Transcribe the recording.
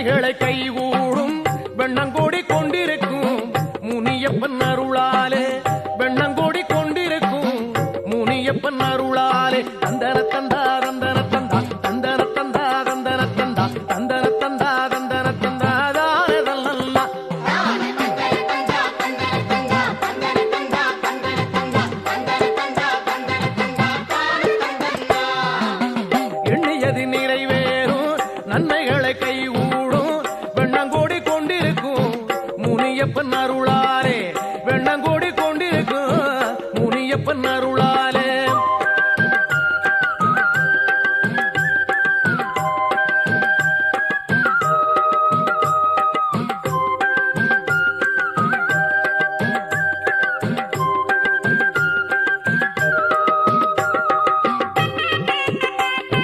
நன்மைகளை கைகூடும் வெண்ணங்கோடி கொண்டிருக்கும் முனியப்பன் அருளாலே வெண்ணங்கோடி கொண்டிருக்கும் முனியப்பன் அருளாலே தந்தன தந்தா தந்தன தந்தா தந்தன தந்தா தந்தன தந்தா தந்தன தந்தா தந்தன தந்தா தானதல்லா எண்ணியது நிறைவேறும் நன்மைகளை கை